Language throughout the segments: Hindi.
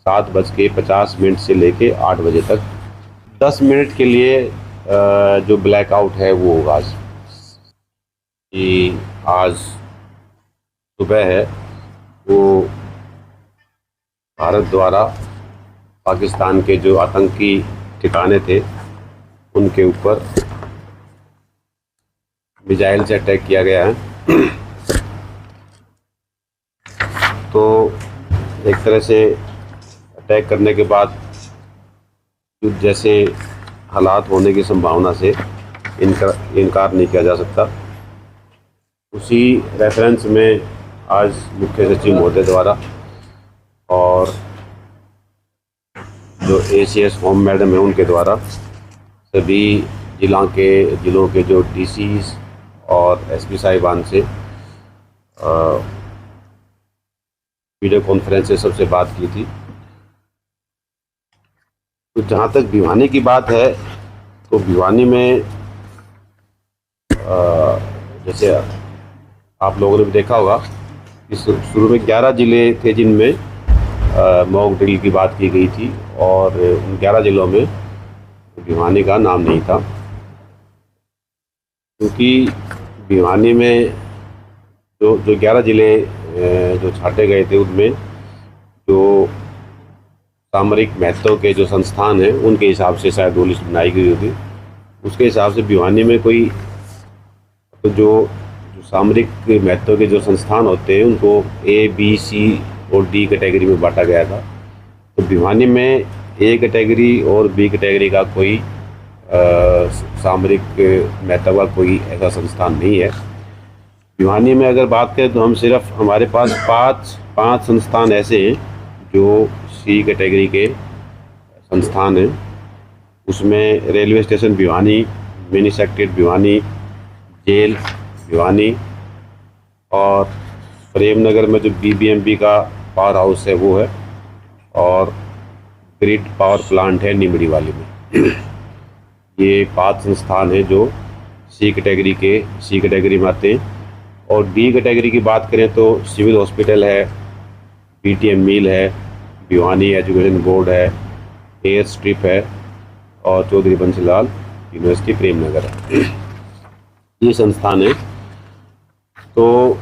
7:50 से लेके 8 बजे तक 10 मिनट के लिए जो ब्लैकआउट है वो होगा। आज सुबह है वो भारत द्वारा पाकिस्तान के जो आतंकी ठिकाने थे उनके ऊपर मिसाइल से अटैक किया गया है। तो एक तरह से अटैक करने के बाद युद्ध जैसे हालात होने की संभावना से इनकार नहीं किया जा सकता। उसी रेफरेंस में आज मुख्य सचिव महोदय द्वारा और जो ACS होम मैडम है उनके द्वारा सभी जिलों के जो DCs और SP साहिबान से वीडियो कॉन्फ्रेंस से सबसे बात की थी। तो जहाँ तक भिवानी की बात है तो भिवानी में जैसे आप लोगों ने भी देखा होगा कि शुरू में 11 ज़िले थे जिनमें मॉक ड्रिल की बात की गई थी और उन 11 ज़िलों में भिवानी का नाम नहीं था, क्योंकि भिवानी में जो 11 ज़िले जो छाटे गए थे उनमें जो सामरिक महत्व के जो संस्थान हैं उनके हिसाब से शायद वो लिस्ट बनाई गई होगी। उसके हिसाब से भिवानी में कोई तो जो सामरिक महत्व के जो संस्थान होते हैं उनको A, B, C और D कैटेगरी में बांटा गया था। तो भिवानी में A कैटेगरी और B कैटेगरी का कोई सामरिक महत्व का कोई ऐसा संस्थान नहीं है। भिवानी में अगर बात करें तो हम सिर्फ हमारे पास पाँच संस्थान ऐसे हैं जो C कैटेगरी के संस्थान हैं। उसमें railway station Bhiwani, mini secretariat Bhiwani, jail Bhiwani और प्रेमनगर में जो BBMB का पावर हाउस है वो है और ग्रिड पावर प्लांट है निमड़ी वाली में। ये 5 संस्थान हैं जो C कैटेगरी में आते हैं। और D कैटेगरी की बात करें तो सिविल हॉस्पिटल है, PTM मिल है, भिवानी एजुकेशन बोर्ड है, एयर स्ट्रिप है और चौधरी बंसीलाल यूनिवर्सिटी प्रेमनगर है। ये संस्थान है। तो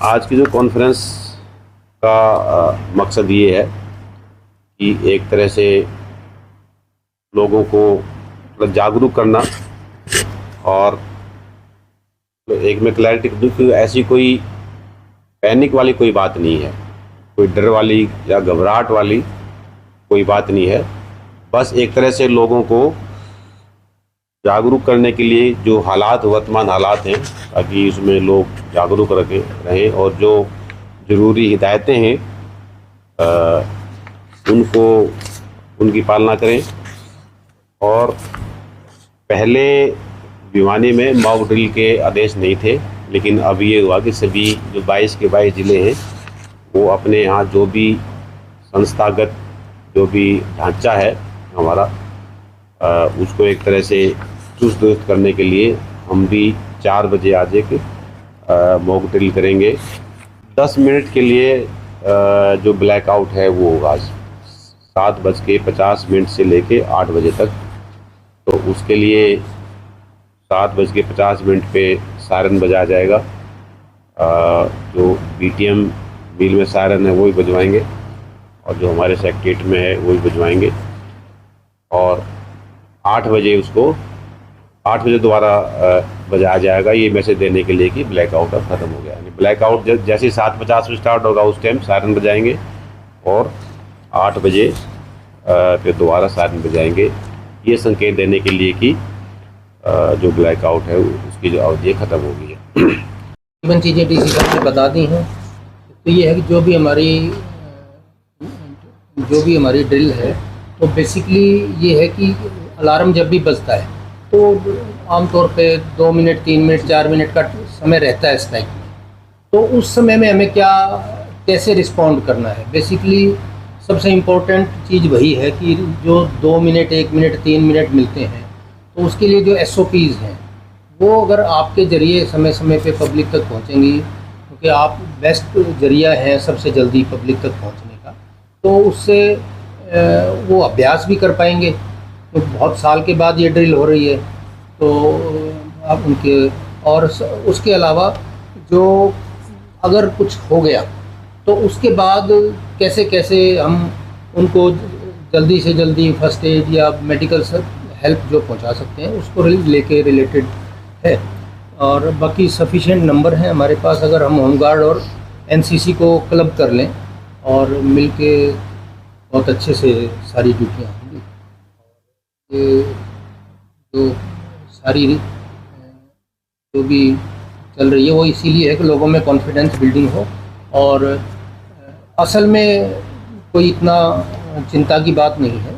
आज की जो कॉन्फ्रेंस का मकसद ये है कि एक तरह से लोगों को मतलब जागरूक करना और एक में क्लैरिटी दूँ कि ऐसी कोई पैनिक वाली कोई बात नहीं है, कोई डर वाली या घबराहट वाली कोई बात नहीं है। बस एक तरह से लोगों को जागरूक करने के लिए जो वर्तमान हालात हैं ताकि उसमें लोग जागरूक रहें और जो ज़रूरी हिदायतें हैं उनकी पालना करें। और पहले भिवानी में मॉक ड्रिल के आदेश नहीं थे, लेकिन अब ये हुआ कि सभी जो 22 के 22 ज़िले हैं वो अपने यहाँ जो भी संस्थागत जो भी ढांचा है हमारा उसको एक तरह से चुस्त दुरुस्त करने के लिए हम भी 4 बजे आज एक मॉक ड्रिल करेंगे। 10 मिनट के लिए जो ब्लैकआउट है वो होगा 7:50 से लेके 8 बजे तक। तो उसके लिए 7:50 पे सायरन बजाया जाएगा। जो BTM मिल में सायरन है वो भी बजवाएंगे और जो हमारे सेक्रेटरीट में है वो भी बजवाएंगे। और 8 बजे दोबारा बजाया जाएगा, ये मैसेज देने के लिए कि ब्लैकआउट अब ख़त्म हो गया। यानी ब्लैकआउट जैसे ही 7:50 में स्टार्ट होगा उस टाइम सायरन बजाएंगे और 8 बजे फिर दोबारा सायरन बजाएंगे, ये संकेत देने के लिए कि जो ब्लैकआउट है उसकी जो अवधि ख़त्म हो गई है। तकरीबन चीज़ें DC साहब ने बता दी हैं। तो ये है कि जो भी हमारी ड्रिल है तो बेसिकली ये है कि अलार्म जब भी बजता है तो आमतौर पे 2 मिनट 3 मिनट 4 मिनट का समय रहता है स्ट्राइक में। तो उस समय में हमें कैसे रिस्पॉन्ड करना है, बेसिकली सबसे इम्पोर्टेंट चीज़ वही है कि जो 2 मिनट 1 मिनट 3 मिनट मिलते हैं तो उसके लिए जो SOPs हैं वो अगर आपके ज़रिए समय समय पे पब्लिक तक पहुंचेंगी, क्योंकि आप बेस्ट ज़रिया हैं सबसे जल्दी पब्लिक तक पहुंचने का, तो उससे वो अभ्यास भी कर पाएंगे। तो बहुत साल के बाद ये ड्रिल हो रही है, तो आप उनके और उसके अलावा जो अगर कुछ हो गया तो उसके बाद कैसे कैसे हम उनको जल्दी से जल्दी फर्स्ट एड या मेडिकल हेल्प जो पहुंचा सकते हैं उसको लेके रिलेटेड है। और बाकी सफिशिएंट नंबर हैं हमारे पास। अगर हम होमगार्ड और एनसीसी को क्लब कर लें और मिलके बहुत अच्छे से सारी ड्यूटियाँ होंगी। ये जो सारी जो भी चल रही है वो इसीलिए है कि लोगों में कॉन्फिडेंस बिल्डिंग हो। और असल में कोई इतना चिंता की बात नहीं है।